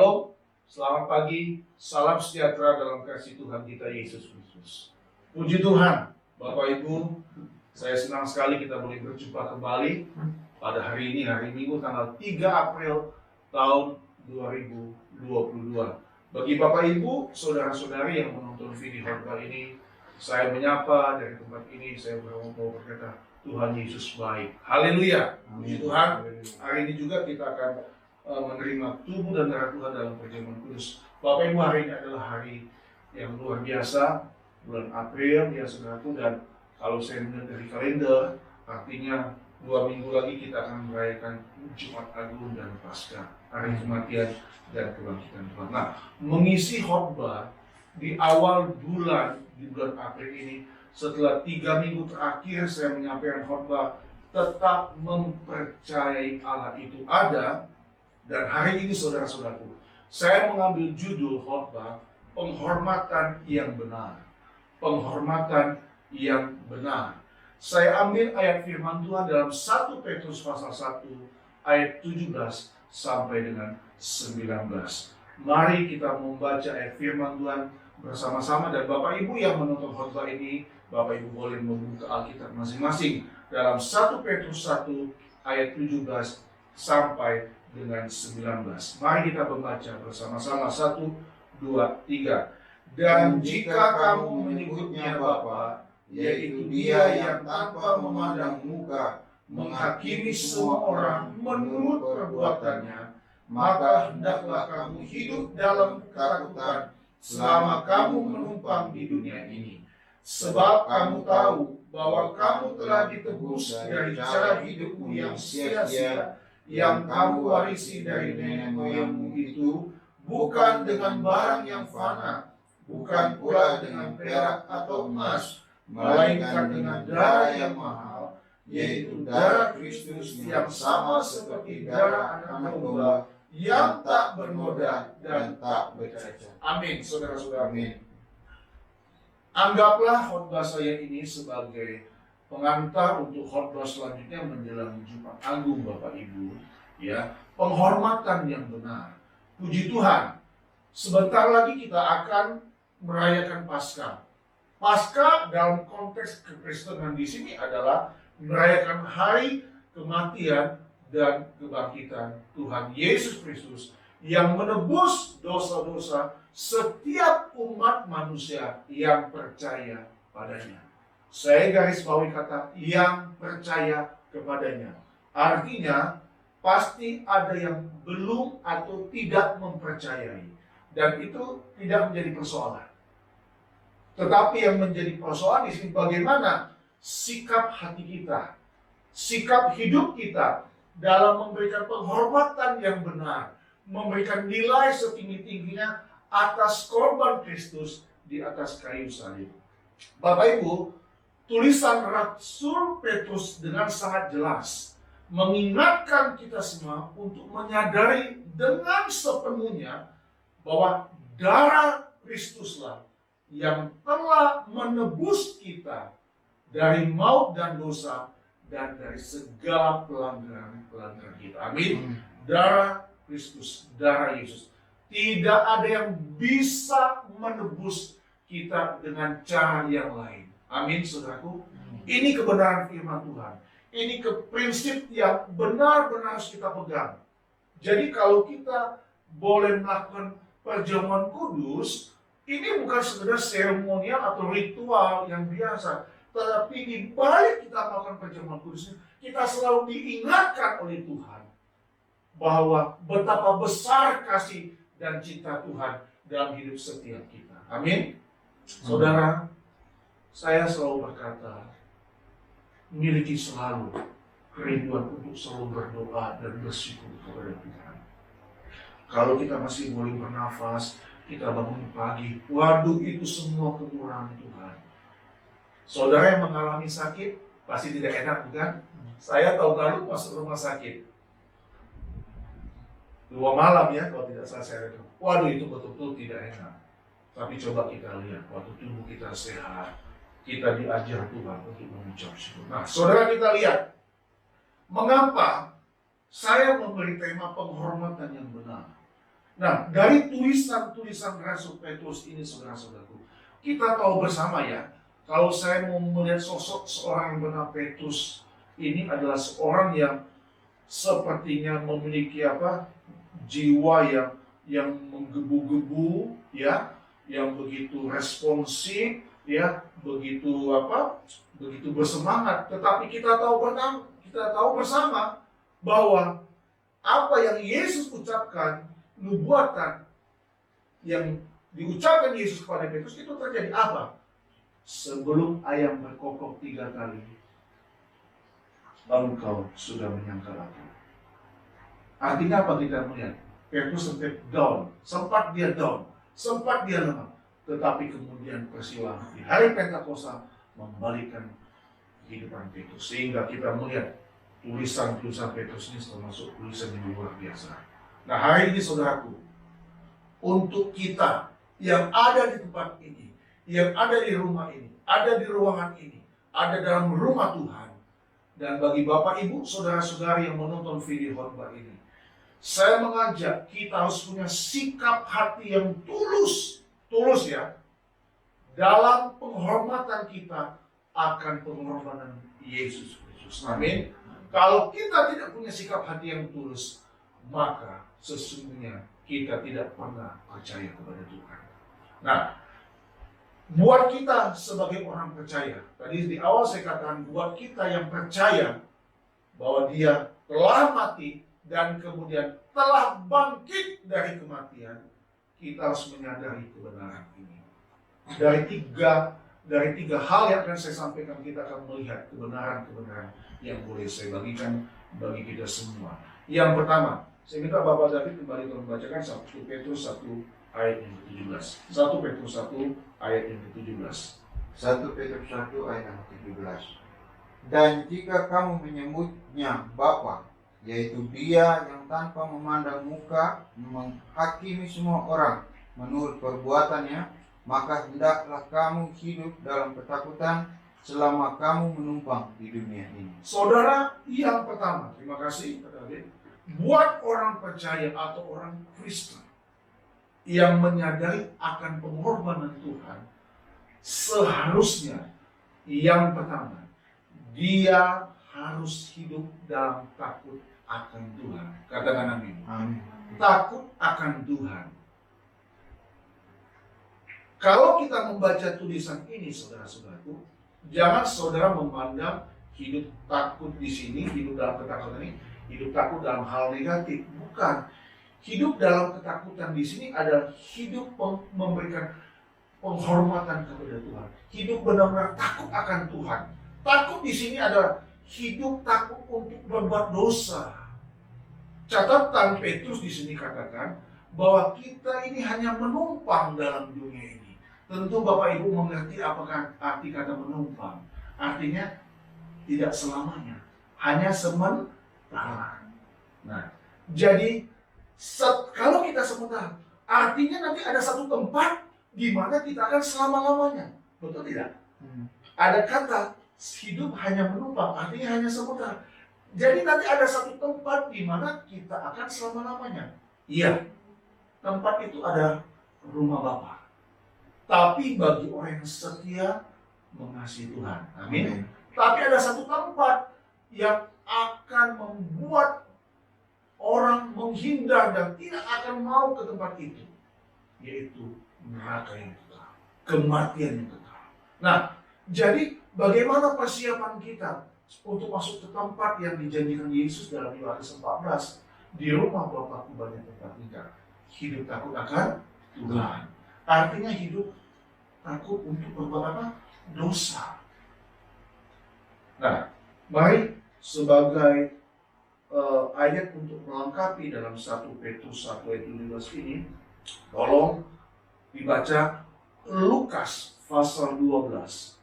Shalom, selamat pagi, salam sejahtera dalam kasih Tuhan kita Yesus Kristus. Puji Tuhan, Bapak Ibu, saya senang sekali kita boleh berjumpa kembali pada hari ini, hari Minggu tanggal 3 April tahun 2022. Bagi Bapak Ibu, saudara-saudari yang menonton video khotbah ini, saya menyapa dari tempat ini, saya mau berkata, Tuhan Yesus baik. Haleluya. Puji Tuhan. Hari ini juga kita akan menerima tubuh dan darah Tuhan dalam perjamuan kudus. Bapak Ibu, hari ini adalah hari yang luar biasa, bulan April ya saudaraku, dan kalau saya melihat dari kalender, artinya 2 minggu lagi kita akan merayakan Jumat Agung dan Paskah, hari kematian dan kebangkitan Tuhan. Nah, mengisi khotbah di awal bulan, di bulan April ini, setelah 3 minggu terakhir saya menyampaikan khotbah tetap mempercayai Allah itu ada. Dan hari ini saudara-saudaraku, saya mengambil judul khotbah penghormatan yang benar. Penghormatan yang benar. Saya ambil ayat firman Tuhan dalam 1 Petrus pasal 1 ayat 17 sampai dengan 19. Mari kita membaca ayat firman Tuhan bersama-sama, dan Bapak Ibu yang menonton khotbah ini, Bapak Ibu boleh membuka Alkitab masing-masing dalam 1 Petrus 1 ayat 17 sampai dengan 19. Mari kita membaca bersama-sama. 1, 2, 3. Dan jika kamu menyebutnya Bapa, yaitu Dia yang tanpa memandang muka menghakimi semua orang menurut perbuatannya, maka hendaklah kamu hidup dalam ketakutan selama kamu menumpang di dunia ini. Sebab kamu tahu bahwa kamu telah ditebus dari cara hidupmu yang sia-sia yang kamu warisi dari nenek moyangmu itu, bukan dengan barang yang fana, bukan pula dengan perak atau emas, melainkan dengan darah yang mahal, yaitu darah Kristus yang sama seperti darah anak domba yang tak bernoda dan tak bercacat. Amin, saudara-saudara. Amin. Anggaplah khotbah saya ini sebagai pengantar untuk khotbah selanjutnya menjelang Jumat Agung, Bapak Ibu. Ya, penghormatan yang benar. Puji Tuhan. Sebentar lagi kita akan merayakan Paskah. Paskah dalam konteks kekristenan di sini adalah merayakan hari kematian dan kebangkitan Tuhan Yesus Kristus yang menebus dosa-dosa setiap umat manusia yang percaya padanya. Saya garis bawahi kata yang percaya kepadanya. Artinya pasti ada yang belum atau tidak mempercayai, dan itu tidak menjadi persoalan. Tetapi yang menjadi persoalan di sini bagaimana sikap hati kita, sikap hidup kita dalam memberikan penghormatan yang benar, memberikan nilai setinggi-tingginya atas korban Kristus di atas kayu salib. Bapak Ibu, tulisan Rasul Petrus dengan sangat jelas mengingatkan kita semua untuk menyadari dengan sepenuhnya bahwa darah Kristuslah yang telah menebus kita dari maut dan dosa dan dari segala pelanggaran kita. Amin. Darah Kristus, darah Yesus. Tidak ada yang bisa menebus kita dengan cara yang lain. Amin, saudaraku. Ini kebenaran firman Tuhan. Ini prinsip yang benar-benar harus kita pegang. Jadi kalau kita boleh melakukan perjamuan kudus, ini bukan sekedar seremonial atau ritual yang biasa. Tetapi di balik kita melakukan perjamuan kudus, kita selalu diingatkan oleh Tuhan bahwa betapa besar kasih dan cinta Tuhan dalam hidup setiap kita. Amin. Saudara, saya selalu berkata, miliki selalu kerinduan untuk selalu berdoa dan bersyukur kepada Tuhan. Kalau kita masih boleh bernafas, kita bangun pagi, waduh itu semua kemurahan Tuhan. Saudara yang mengalami sakit, pasti tidak enak bukan? Saya tahun lalu masuk rumah sakit 2 malam ya, kalau tidak salah saya rekam. Waduh itu betul-betul tidak enak. Tapi coba kita lihat, waktu tubuh kita sehat, kita diajar Tuhan untuk mengucap syukur. Nah, saudara, kita lihat mengapa saya memberi tema penghormatan yang benar. Nah, dari tulisan-tulisan Rasul Petrus ini, saudara-saudaraku, kita tahu bersama ya, kalau saya mau melihat sosok seorang yang bernama Petrus ini adalah seorang yang sepertinya memiliki jiwa yang menggebu-gebu, ya, yang begitu responsif, ya, begitu bersemangat. Tetapi kita tahu bersama bahwa apa yang Yesus ucapkan, nubuatan yang diucapkan Yesus kepada Petrus itu terjadi apa? Sebelum ayam berkokok 3 kali, engkau sudah menyangkal aku. Artinya apa kita melihat? Petrus sempat dia down, sempat dia lemah. Tetapi kemudian peristiwa di hari Pentakosta membalikkan kehidupan Petrus. Sehingga kita melihat tulisan-tulisan Petrus ini termasuk tulisan yang luar biasa. Nah, hari ini saudaraku, untuk kita yang ada di tempat ini, yang ada di rumah ini, ada di ruangan ini, ada dalam rumah Tuhan, dan bagi Bapak Ibu, saudara-saudari yang menonton video khotbah ini, saya mengajak kita harus punya sikap hati yang tulus ya, dalam penghormatan kita akan pengorbanan Yesus Kristus. Amin. Kalau kita tidak punya sikap hati yang tulus, maka sesungguhnya kita tidak pernah percaya kepada Tuhan. Nah, buat kita sebagai orang percaya, tadi di awal saya katakan, buat kita yang percaya bahwa Dia telah mati dan kemudian telah bangkit dari kematian, kita harus menyadari kebenaran ini. Dari tiga hal yang akan saya sampaikan, kita akan melihat kebenaran-kebenaran yang boleh saya bagikan bagi kita semua. Yang pertama, saya minta Bapak David kembali membacakan 1 Petrus 1 ayat yang ke-17. 1 Petrus 1 ayat yang ke-17. 1 Petrus 1 ayat yang ke-17. Dan jika kamu menyebutnya Bapa, yaitu Dia yang tanpa memandang muka menghakimi semua orang menurut perbuatannya, maka hendaklah kamu hidup dalam ketakutan selama kamu menumpang di dunia ini. Saudara, yang pertama, terima kasih Pak David, buat orang percaya atau orang Kristen yang menyadari akan pengorbanan Tuhan, seharusnya yang pertama, dia harus hidup dalam takut akan Tuhan. Katakan amin. Amin. Takut akan Tuhan. Kalau kita membaca tulisan ini, saudara-saudaraku, jangan saudara memandang hidup takut di sini, hidup dalam ketakutan ini, hidup takut dalam hal negatif. Bukan. Hidup dalam ketakutan di sini adalah hidup memberikan penghormatan kepada Tuhan. Hidup benar-benar takut akan Tuhan. Takut di sini adalah hidup takut untuk berbuat dosa. Catatan Petrus di sini katakan bahwa kita ini hanya menumpang dalam dunia ini. Tentu Bapak Ibu mengerti apakah arti kata menumpang. Artinya tidak selamanya, hanya sementara. Nah, jadi kalau kita sementara, artinya nanti ada satu tempat di mana kita akan selama-lamanya. Betul tidak? Ada kata hidup hanya menumpang, artinya hanya sementara. Jadi nanti ada satu tempat di mana kita akan selama-lamanya. Iya, tempat itu ada rumah Bapa. Tapi bagi orang yang setia mengasihi Tuhan. Amin. Tapi ada satu tempat yang akan membuat orang menghindar dan tidak akan mau ke tempat itu, yaitu neraka yang kekal, kematian yang kekal. Nah, jadi bagaimana persiapan kita untuk masuk ke tempat yang dijanjikan Yesus dalam Yohanes 14? Di rumah Bapakku banyak tempat tinggal. Hidup takut akan Tuhan. Artinya hidup takut untuk berbuat apa? Dosa. Nah, mari sebagai ayat untuk melengkapi dalam 1 Petrus 1 ayat 17 ini, tolong dibaca Lukas pasal 12.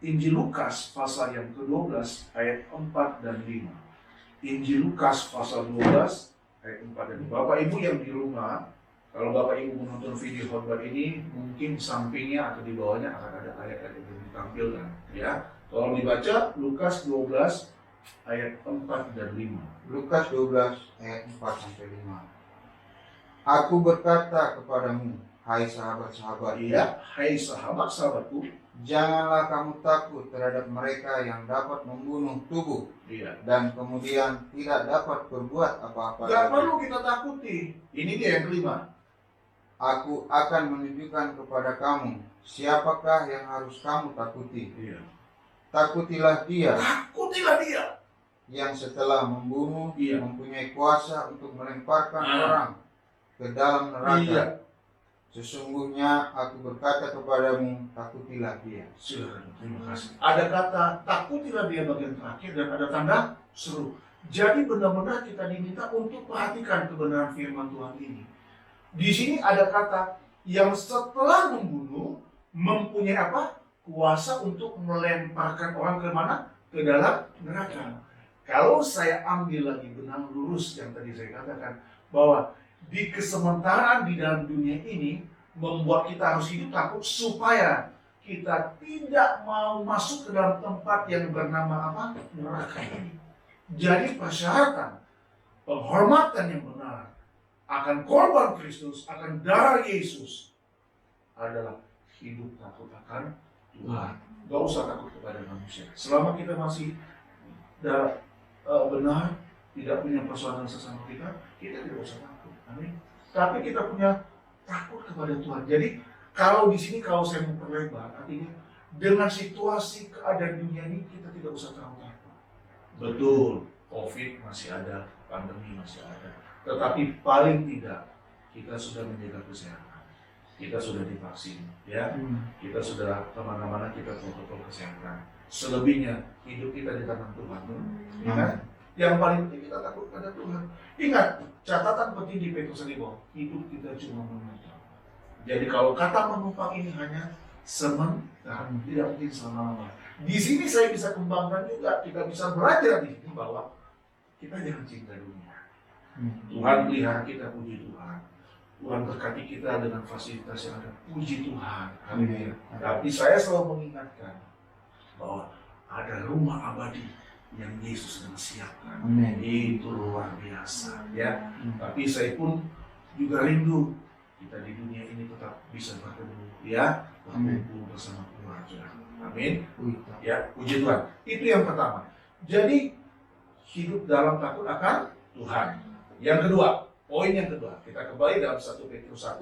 Injil Lukas pasal yang ke-12 ayat 4 dan 5. Injil Lukas pasal 12 ayat 4 dan 5. Bapak Ibu yang di rumah, kalau Bapak Ibu menonton video khotbah ini, mungkin sampingnya atau di bawahnya akan ada ayat-ayat yang ditampilkan, ya. Tolong dibaca Lukas 12 ayat 4 dan 5. Lukas 12 ayat 4 sampai 5. Aku berkata kepadamu, hai sahabat-sahabat, Iya, hai sahabat-sahabatku. janganlah kamu takut terhadap mereka yang dapat membunuh tubuh Iya. dan kemudian tidak dapat berbuat apa-apa Gak lagi. perlu kita takuti. Ini dia yang kelima. Aku akan menunjukkan kepada kamu siapakah yang harus kamu takuti. Iya. Takutilah dia Takutilah dia. yang setelah membunuh Iya. mempunyai kuasa untuk melemparkan Ah. orang ke dalam neraka. Iya. Sesungguhnya aku berkata kepadamu, takutilah dia. Silakan, terima kasih. Ada kata takutilah dia bagian terakhir dan ada tanda seru. Jadi benar-benar kita diminta untuk perhatikan kebenaran firman Tuhan ini. Di sini ada kata yang setelah membunuh mempunyai apa? Kuasa untuk melemparkan orang ke mana? Ke dalam neraka. Kalau saya ambil lagi benang lurus yang tadi saya katakan bahwa di kesementaraan di dalam dunia ini membuat kita harus hidup takut supaya kita tidak mau masuk ke dalam tempat yang bernama apa? Neraka ini. Jadi persyaratan penghormatan yang benar akan korban Kristus, akan darah Yesus adalah hidup takut akan Tuhan. Gak usah takut kepada manusia. Selama kita masih benar, tidak punya persoalan sesama kita tidak usah takut. Amin. Tapi kita punya takut kepada Tuhan. Jadi kalau di sini kalau saya memperlebar, artinya dengan situasi keadaan dunia ini kita tidak usah terlalu takut. Betul, COVID masih ada, pandemi masih ada. Tetapi paling tidak kita sudah menjaga kesehatan, kita sudah divaksin, ya, kita sudah kemana-mana kita protokol kesehatan. Selebihnya hidup kita di tangan Tuhan, ya kan? Yang paling penting kita takut pada Tuhan. Ingat, catatan penting di Petrus ini bahwa hidup kita cuma menumpang. Jadi kalau kata menumpang ini hanya sementara, tidak mungkin selama-lamanya. Di sini saya bisa kembangkan juga, kita bisa belajar di sini bahwa kita jangan cinta dunia. Tuhan pelihara kita, puji Tuhan. Tuhan berkati kita dengan fasilitas yang ada, puji Tuhan. Amin. Tapi saya selalu mengingatkan bahwa ada rumah abadi yang Yesus sedang siapkan. Amin. Itu luar biasa, ya. Tapi saya pun juga rindu kita di dunia ini tetap bisa bertemu, ya, berkumpul bersama keluarga. Amin. Ya, puji Tuhan. Itu yang pertama. Jadi hidup dalam takut akan Tuhan. Yang kedua, poin yang kedua, kita kembali dalam 1 Petrus 1,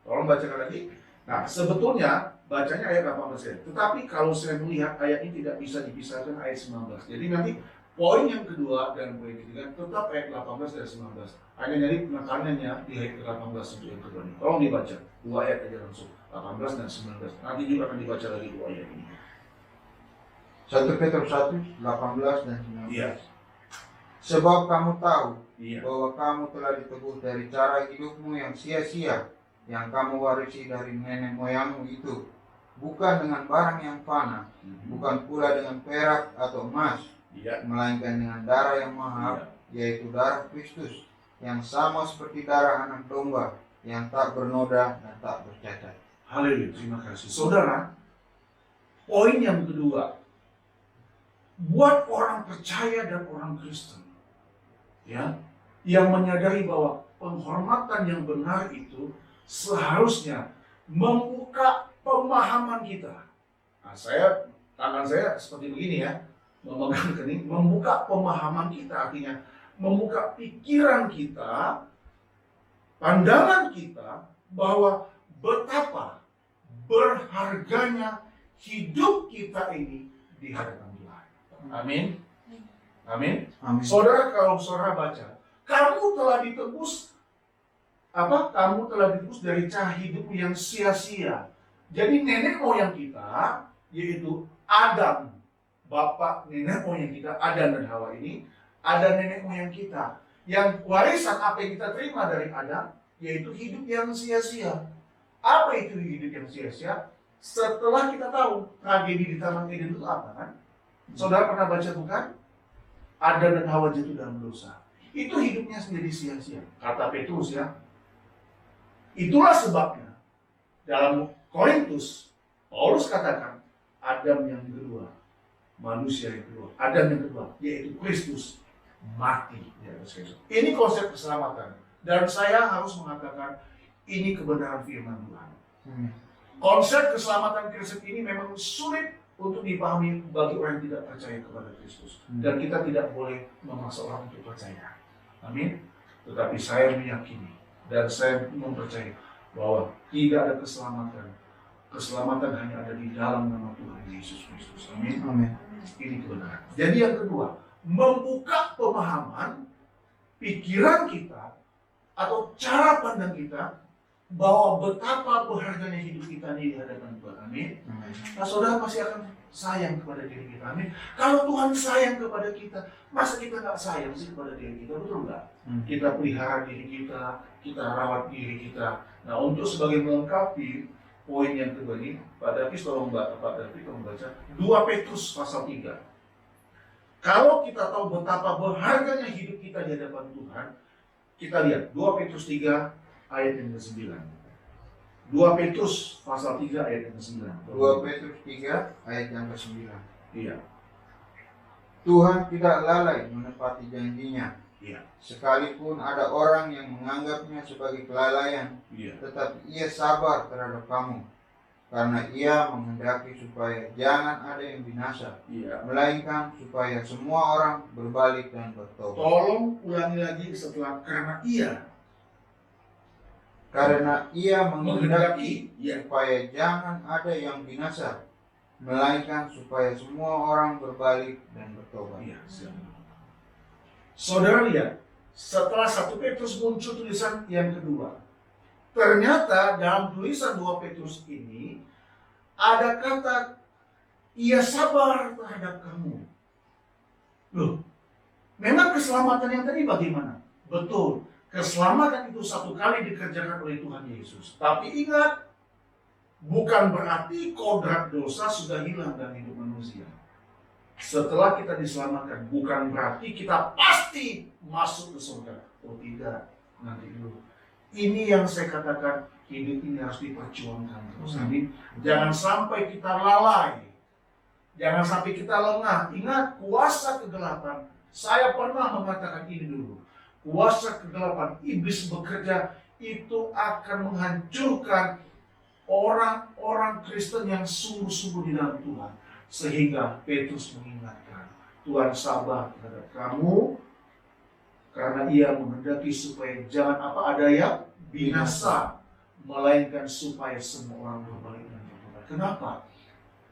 tolong bacakan lagi. Nah, sebetulnya bacanya ayat 18. Tetapi kalau saya melihat ayat ini tidak bisa dipisahkan ayat 19. Jadi nanti poin yang kedua dan poin ketiga tetap ayat 18 dan 19. Hanya nyari penekanannya di ayat 18 untuk yang kedua ini. Tolong dibaca, dua ayat aja langsung, 18 dan 19. Nanti juga akan dibaca lagi dua ayat ini. 1 Petrus 1, 18 dan 19. Iya. Sebab kamu tahu Iya. bahwa kamu telah ditebus dari cara hidupmu yang sia-sia yang kamu warisi dari nenek moyangmu itu, bukan dengan barang yang fana, bukan pula dengan perak atau emas, Iya. melainkan dengan darah yang mahal, yaitu darah Kristus, yang sama seperti darah anak domba, yang tak bernoda dan tak bercacat. Haleluya, terima kasih. Saudara, poin yang kedua, buat orang percaya dan orang Kristen, ya, yang menyadari bahwa penghormatan yang benar itu seharusnya membuka pemahaman kita. Nah, tangan saya seperti begini ya, memegang kening, membuka pemahaman kita, artinya membuka pikiran kita, pandangan kita bahwa betapa berharganya hidup kita ini di hadapan Tuhan. Amin. Amin. Amin. Saudara, kalau saudara baca, kamu telah ditebus kamu telah ditebus dari cara hidup yang sia-sia. Jadi nenek moyang kita, yaitu Adam, bapak nenek moyang kita, Adam dan Hawa ini, ada nenek moyang kita. Yang warisan apa yang kita terima dari Adam, yaitu hidup yang sia-sia. Apa itu hidup yang sia-sia? Setelah kita tahu tragedi di Taman Eden itu apa kan? Saudara pernah baca bukan? Adam dan Hawa jatuh dalam dosa. Itu hidupnya menjadi sia-sia. Kata Petrus ya. Itulah sebabnya dalam Korintus Paulus katakan Adam yang kedua, manusia yang kedua, Adam yang kedua, yaitu Kristus mati di atas kayu. Ini konsep keselamatan. Dan saya harus mengatakan ini kebenaran firman Tuhan. Amin. Konsep keselamatan Kristen ini memang sulit untuk dipahami bagi orang yang tidak percaya kepada Kristus. Dan kita tidak boleh memaksa orang untuk percaya. Amin. Tetapi saya meyakini dan saya mempercayai bahwa tidak ada keselamatan. Keselamatan hanya ada di dalam nama Tuhan Yesus Kristus. Amin. Amin. Ini kebenaran. Jadi yang kedua, membuka pemahaman pikiran kita atau cara pandang kita bahwa betapa berharganya hidup kita di hadapan Tuhan. Amin. Nah, saudara pasti akan sayang kepada diri kita. Amin. Kalau Tuhan sayang kepada kita, masa kita nggak sayang sih kepada diri kita? Betul nggak? Kita pelihara diri kita rawat diri kita. Nah, untuk sebagai melengkapi poin yang kedua ini, Pak David tolong baca 2 Petrus pasal 3. Kalau kita tahu betapa berharganya hidup kita di hadapan Tuhan, kita lihat 2 Petrus 3 ayat yang ke-9. 2 Petrus pasal 3 ayat yang ke-9. 2 Petrus 3 ayat yang ke-9. Iya. Tuhan tidak lalai menepati janjinya. Iya. Sekalipun ada orang yang menganggapnya sebagai kelalaian, Iya. tetapi ia sabar terhadap kamu, karena ia menghendaki supaya jangan ada yang binasa, Iya. melainkan supaya semua orang berbalik dan bertobat. Tolong ulangi lagi setelah Karena ia menghendaki Iya. supaya jangan ada yang binasa, melainkan supaya semua orang berbalik dan bertobat. Iya. Saudara lihat, setelah 1 Petrus muncul tulisan yang kedua. Ternyata dalam tulisan 2 Petrus ini ada kata ia sabar terhadap kamu. Loh, memang keselamatan yang tadi bagaimana? Betul, keselamatan itu satu kali dikerjakan oleh Tuhan Yesus. Tapi ingat, bukan berarti kodrat dosa sudah hilang dari hidup manusia. Setelah kita diselamatkan, bukan berarti kita pasti masuk ke surga. Oh tidak, nanti dulu. Ini yang saya katakan, hidup ini harus diperjuangkan terus. Amin. Jangan sampai kita lalai. Jangan sampai kita lengah. Ingat, kuasa kegelapan. Saya pernah mengatakan ini dulu. Kuasa kegelapan, iblis bekerja, itu akan menghancurkan orang-orang Kristen yang sungguh-sungguh di dalam Tuhan. Sehingga Petrus mengingatkan, Tuhan sabar terhadap kamu, karena ia menghendaki supaya jangan ada yang binasa, melainkan supaya semua orang berbalik dan bertobat. Kenapa?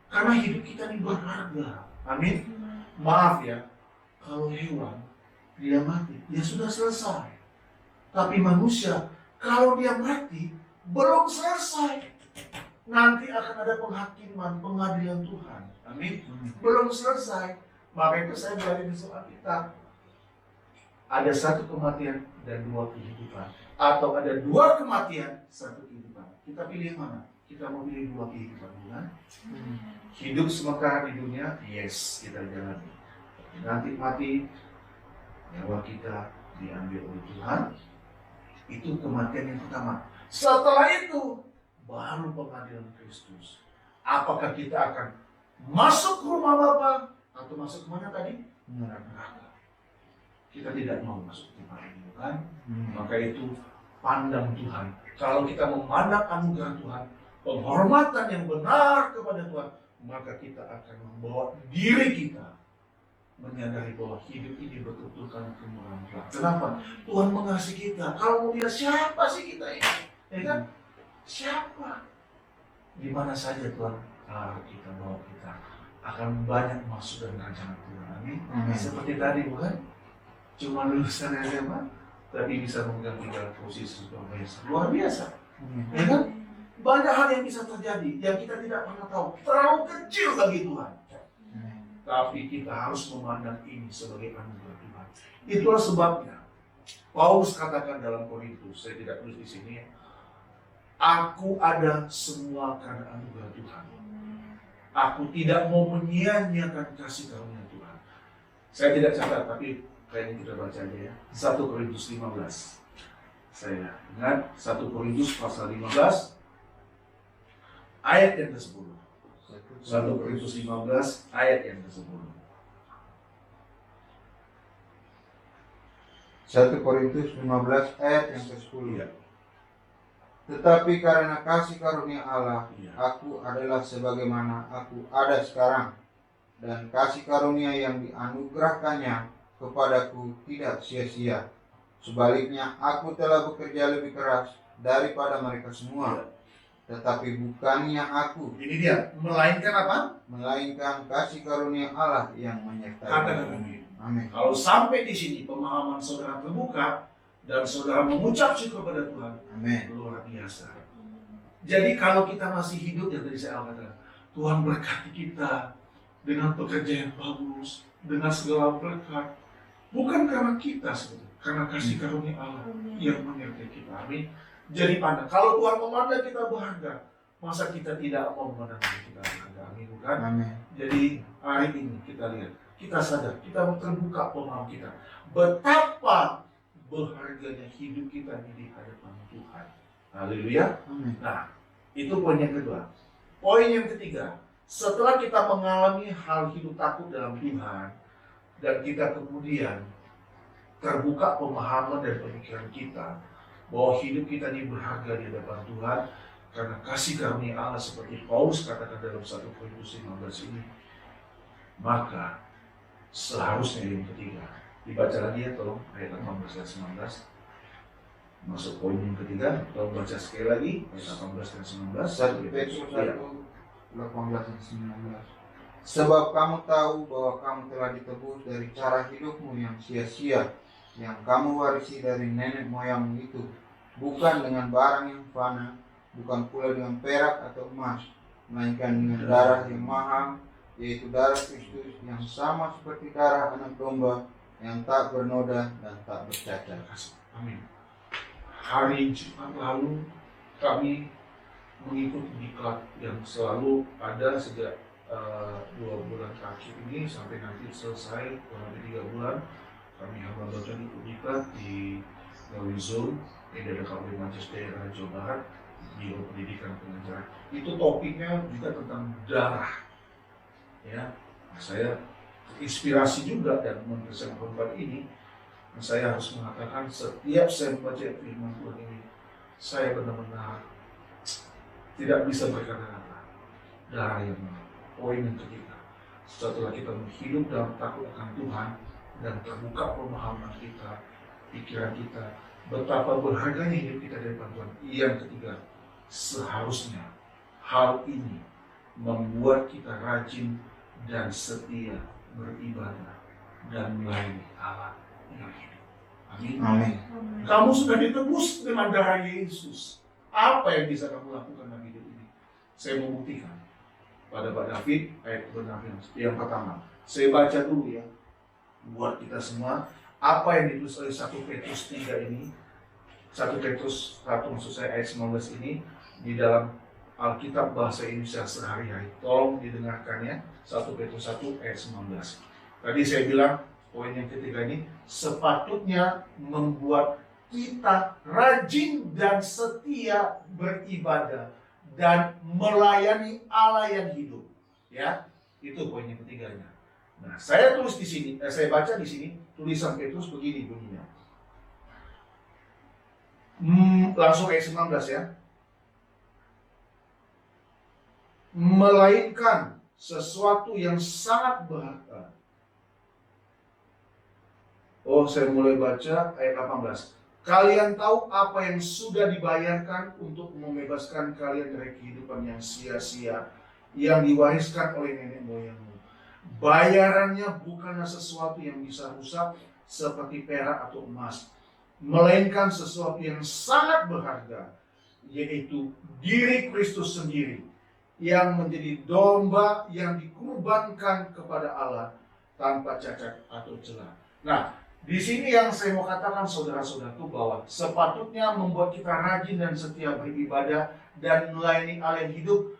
Karena hidup kita ini berharga. Amin. Maaf ya, kalau hewan dia mati, dia sudah selesai. Tapi manusia, kalau dia mati, belum selesai. Nanti akan ada penghakiman, pengadilan Tuhan. Amin. Belum selesai. Maka itu saya belajar di soal kita. Ada 1 kematian dan 2 kehidupan. Atau ada 2 kematian, 1 kehidupan. Kita pilih mana? Kita mau pilih 2 kehidupan, bukan? Hidup sementara di dunia, yes, kita jalani. Nanti mati, nyawa kita diambil oleh Tuhan. Itu kematian yang pertama. Setelah itu, baru pengadilan Kristus. Apakah kita akan masuk ke rumah Bapa atau masuk kemana tadi? Neraka. Kita tidak mau masuk ke tempat ini, bukan? Maka itu pandang Tuhan. Kalau kita memandang anugerah Tuhan, penghormatan yang benar kepada Tuhan, maka kita akan membawa diri kita menyadari bahwa hidup ini betul-betul karena kemurahan Tuhan. Kenapa? Tuhan mengasihi kita. Kalau mau lihat siapa sih kita ini? Ya kan? Siapa? Di mana saja Tuhan taruh kita, bawa kita akan banyak masuk dalam rancangan Tuhan. Amin. Seperti tadi, bukan? Cuma lulusan SMA, tapi bisa memegang 3 posisi supervisor. Luar biasa. Ya kan? Banyak hal yang bisa terjadi yang kita tidak pernah tahu. Terlalu kecil bagi Tuhan. Tapi kita harus memandang ini sebagai anugerah Tuhan. Itulah sebabnya Paulus katakan dalam Korintus, saya tidak tulis di sini, aku ada semua karena anugerah Tuhan. Aku tidak mau menyia-nyiakan kasih karunia Tuhan. Saya tidak catat, tapi kayaknya kita baca aja ya. 1 Korintus 15. Saya ingat 1 Korintus pasal 15 ayat yang ke-10. 1 Korintus 15 ayat yang ke-10. 1 Korintus 15 ayat yang ke-10. Iya. Tetapi karena kasih karunia Allah, Iya. aku adalah sebagaimana aku ada sekarang, dan kasih karunia yang dianugerahkannya kepadaku tidak sia-sia. Sebaliknya, aku telah bekerja lebih keras daripada mereka semua. Iya. Tetapi bukannya aku, Ini dia, melainkan apa? melainkan kasih karunia Allah yang menyertai. Katakan amin. Amin. Kalau sampai di sini pemahaman saudara terbuka dan saudara mengucap syukur kepada Tuhan, Amin. luar biasa. Jadi kalau kita masih hidup, yang tadi saya katakan, Tuhan berkati kita dengan pekerjaan yang bagus, dengan segala berkat, bukan karena kita sebetulnya, karena kasih karunia Allah yang menyertai kita. Amin. Jadi pandang, kalau Tuhan memandang kita berharga, masa kita tidak mau memandang kita berharga? Amin, bukan? Amin. Jadi hari ini kita lihat, kita sadar, kita terbuka pemahaman kita, betapa berharganya hidup kita di hadapan Tuhan. Haleluya. Amin. Nah, itu poin yang kedua. Poin yang ketiga, setelah kita mengalami hal hidup takut dalam Tuhan, dan kita kemudian terbuka pemahaman dan pemikiran kita bahwa hidup kita ini berharga di hadapan Tuhan karena kasih karunia Allah seperti Paulus katakan dalam 1 Korintus 15 ini, maka seharusnya yang ketiga dibaca lagi ya, tolong ayat 18 dan 19. Masuk poin yang ketiga, tolong baca sekali lagi ayat 18 dan 19. 1 Petrus 1 18 dan 19. Sebab kamu tahu bahwa kamu telah ditebus dari cara hidupmu yang sia-sia, yang kamu warisi dari nenek moyangmu itu, bukan dengan barang yang fana, bukan pula dengan perak atau emas, melainkan dengan darah yang mahal, yaitu darah Kristus yang sama seperti darah anak domba, yang tak bernoda dan tak bercacat. Amin. Hari Jumat lalu kami mengikuti diklat yang selalu ada sejak 2 bulan terakhir ini sampai nanti selesai kurang lebih 3 bulan. Kami hamba baca ikut diklat di melalui Zoom di daerah Kabupaten Manchester, daerah Jawa Barat, di pendidikan pengajaran. Itu topiknya juga tentang darah. Ya, nah, saya inspirasi juga dan menuliskan perempuan ini. Saya harus mengatakan setiap saya membaca firman Tuhan ini, saya benar-benar tidak bisa berkata-kata. Darah yang mana? Poin yang ketiga. Setelah kita hidup dalam takut akan Tuhan dan terbuka pemahaman kita, pikiran kita, betapa berharganya hidup kita dari Tuhan. Yang ketiga, seharusnya hal ini membuat kita rajin dan setia beribadah dan melayani Allah yang hidup. Amin. Amin. Kamu sudah ditebus dengan darah Yesus. Apa yang bisa kamu lakukan dalam hidup ini? Saya membuktikan pada Pak David ayat kebenaran yang pertama. Saya baca dulu ya, buat kita semua, apa yang ditulis oleh 1 Petrus 3 ini, 1 Petrus 1 maksud saya ayat 19 ini, di dalam Alkitab bahasa Indonesia sehari-hari. Tolong didengarkan ya, 1 Petrus 1 ayat 19. Tadi saya bilang, poin yang ketiga ini, sepatutnya membuat kita rajin dan setia beribadah dan melayani Allah yang hidup. Ya, itu poin yang ketiganya. Nah, saya tulis di sini, saya baca di sini tulisan Petrus begini bunyinya. Langsung ayat 19 ya. Melainkan sesuatu yang sangat berharga. Oh, saya mulai baca ayat 18. Kalian tahu apa yang sudah dibayarkan untuk membebaskan kalian dari kehidupan yang sia-sia yang diwariskan oleh nenek moyangmu. Bayarannya bukanlah sesuatu yang bisa rusak seperti perak atau emas, melainkan sesuatu yang sangat berharga, yaitu diri Kristus sendiri yang menjadi domba yang dikurbankan kepada Allah tanpa cacat atau celah. Nah, di sini yang saya mau katakan saudara-saudaraku bahwa sepatutnya membuat kita rajin dan setia beribadah dan melayani Allah yang hidup.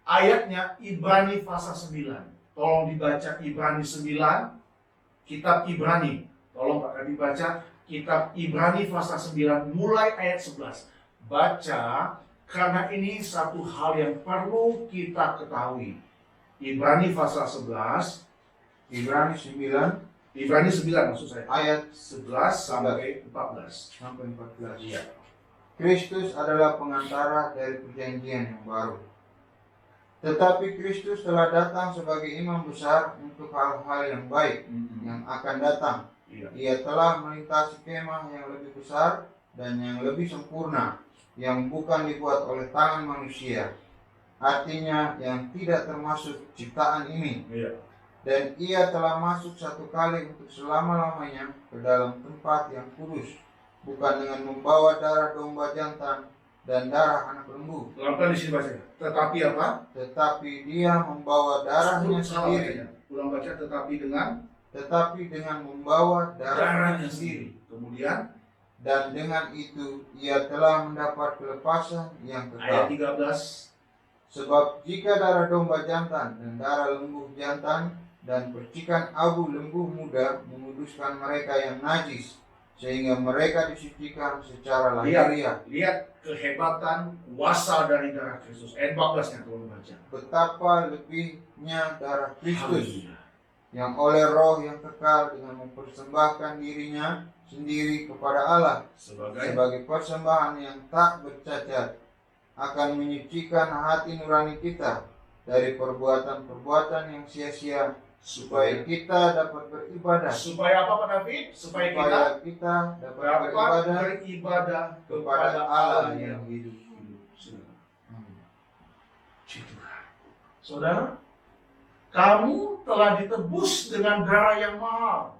Ayatnya Ibrani pasal 9. Tolong dibaca Ibrani 9, kitab Ibrani. Tolong Pak dibaca kitab Ibrani pasal 9 mulai ayat 11. Baca, karena ini satu hal yang perlu kita ketahui. Ibrani pasal 11, Ibrani 9 Ibrani 9 maksud saya. ayat 11 sampai 14. sampai 14. Iya. Kristus adalah pengantara dari perjanjian yang baru. Tetapi Kristus telah datang sebagai imam besar untuk hal-hal yang baik yang akan datang. Iya. Ia telah melintasi kemah yang lebih besar dan yang lebih sempurna, yang bukan dibuat oleh tangan manusia. Artinya yang tidak termasuk ciptaan ini. Iya. Dan ia telah masuk satu kali untuk selama-lamanya ke dalam tempat yang kudus, bukan dengan membawa darah domba jantan dan darah anak lembu. Ulang di sini baca. Tetapi apa? Tetapi dia membawa darahnya Salah sendiri. bacanya. Ulang baca Tetapi dengan membawa darahnya darahnya sendiri. sendiri. Kemudian Dan dengan itu ia telah mendapat kelepasan yang ayat kekal. 13. Sebab jika darah domba jantan dan darah lembu jantan dan percikan abu lembu muda menguduskan mereka yang najis, sehingga mereka disucikan secara lahiriah. Lihat kehebatan kuasa dari darah Kristus. Ayat 14-nya tolong baca. Betapa lebihnya darah Kristus Haleluya. yang oleh roh yang kekal dengan mempersembahkan dirinya sendiri kepada Allah sebagai persembahan yang tak bercacat, akan menyucikan hati nurani kita dari perbuatan-perbuatan yang sia-sia, supaya kita dapat beribadah. Supaya apa Pak David? Supaya kita dapat dapat beribadah beribadah kepada Allah yang hidup. Saudara, kamu telah ditebus dengan darah yang mahal.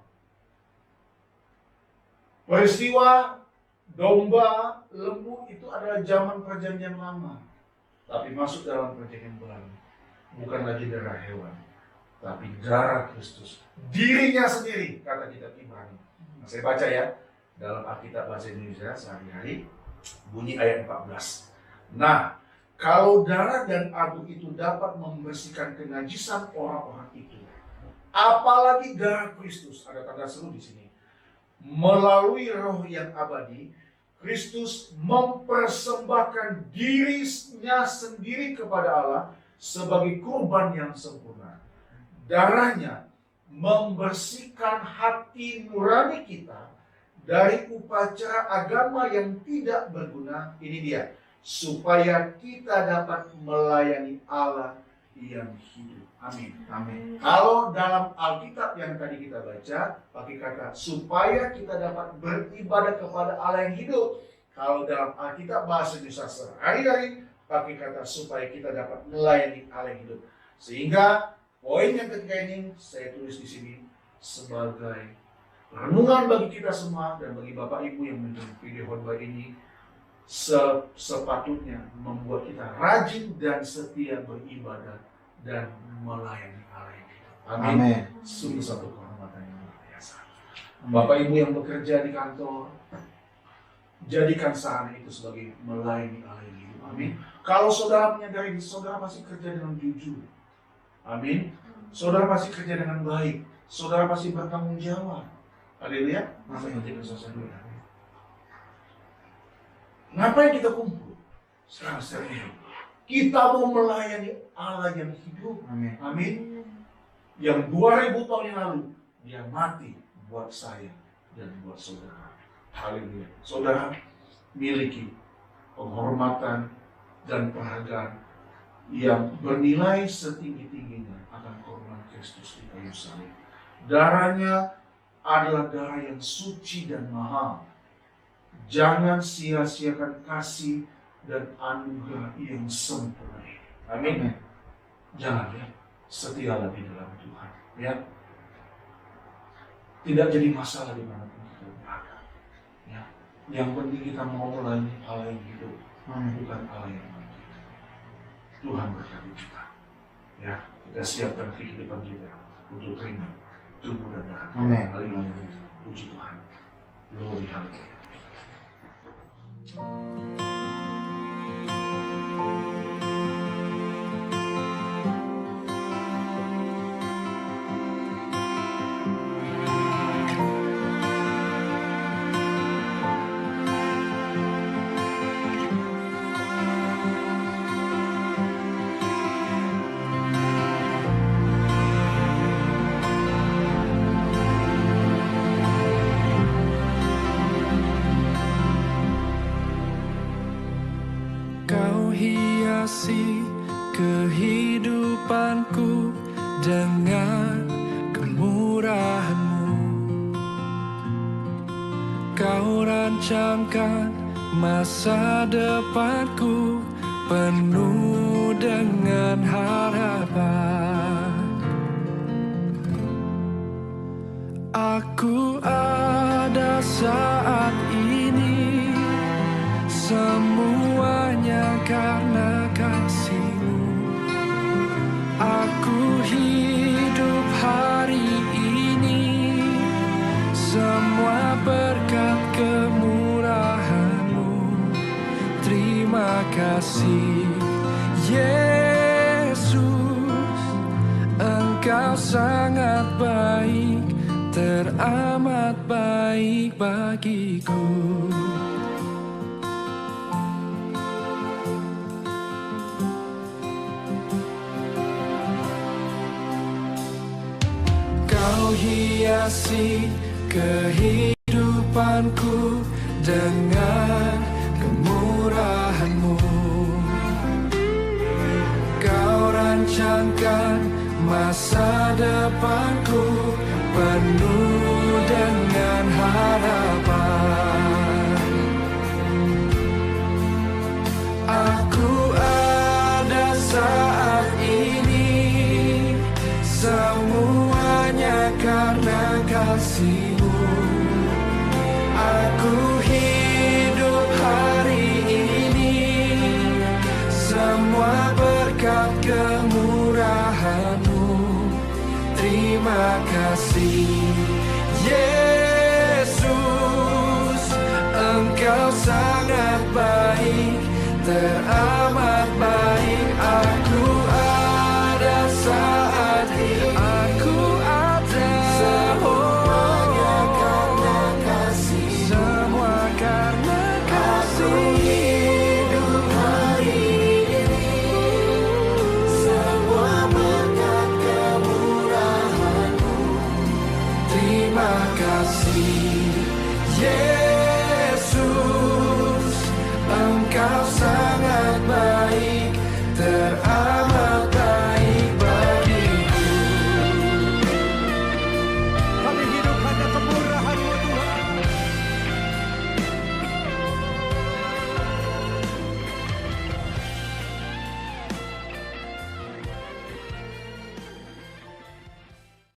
Peristiwa domba, lembu itu adalah zaman perjanjian lama. Tapi masuk dalam perjanjian baru. Bukan lagi darah hewan, tapi darah Kristus. Dirinya sendiri, kata kitab Ibrani. Nah, saya baca ya, dalam Alkitab Bahasa Indonesia sehari-hari, bunyi ayat 14. Nah, kalau darah dan abu itu dapat membersihkan kenajisan orang-orang itu, apalagi darah Kristus, ada tanda seru di sini. Melalui roh yang abadi, Kristus mempersembahkan dirinya sendiri kepada Allah sebagai kurban yang sempurna. Darahnya membersihkan hati nurani kita dari upacara agama yang tidak berguna. Ini dia, supaya kita dapat melayani Allah yang hidup. Amin. Amin. Kalau dalam Alkitab yang tadi kita baca, pakai kata supaya kita dapat beribadah kepada Allah yang hidup. Kalau dalam Alkitab bahasa Indonesia sehari-hari, pakai kata supaya kita dapat melayani Allah yang hidup. Sehingga poin yang ketiga ini saya tulis di sini sebagai renungan bagi kita semua dan bagi Bapak Ibu yang menonton video khotbah ini, sepatutnya membuat kita rajin dan setia beribadah dan melayani Allah yang hidup. Amin. Amin. Sungguh satu kehormatan yang luar biasa. Bapak Ibu yang bekerja di kantor, jadikan sehari itu sebagai melayani Allah yang hidup. Amin. Kalau saudara menyadari ini, saudara pasti kerja dengan jujur. Amin. Saudara pasti kerja dengan baik. Saudara pasti bertanggung jawab. Haleluya. Amin. Ngapain kita kumpul? Sekarang serius. Kita mau melayani Allah yang hidup. Amin. Amin. Yang 2000 tahun yang lalu dia mati buat saya dan buat saudara. Haleluya. Saudara miliki penghormatan dan penghargaan yang bernilai setinggi-tingginya akan korban Kristus di kayu salib. Darahnya adalah darah yang suci dan mahal. Jangan sia-siakan kasih dan anugerah yang sempurna. Amin. Jangan ya, setialah di dalam Tuhan. Ya, tidak jadi masalah di mana pun kita berada. Ya, yang penting kita mau melayani Allah yang hidup, bukan Allah yang mati. Tuhan berkati kita. Ya, kita siapkan kehidupan kita untuk terima tubuh dan darah. Amin. Haleluya. Puji Tuhan. Glory haleluya. hiasi kehidupanku dengan kemurahan-Mu. Kau rancangkan masa depanku penuh dengan harapan. Aku ada saat ini, semuanya karena kasih-Mu. Aku hidup hari ini, semua berkat kemurahan-Mu. Terima kasih Yesus, Engkau sangat baik, teramat baik bagiku. Kau hiasi kehidupanku dengan kemurahan-Mu. Kau rancangkan masa depanku penuh dengan harapan. Aku ada saat ini, semuanya karena kasih-Mu. Aku hidup hari ini, semua berkat kemurahan-Mu. Terima kasih Yesus, Engkau sangat baik, teramat baik. Aku ada saat ini, aku ada, semuanya karena kasih, semua karena kasih. Aku hidup hari ini, semua berkat kemurahan-Mu. Terima kasih Yesus.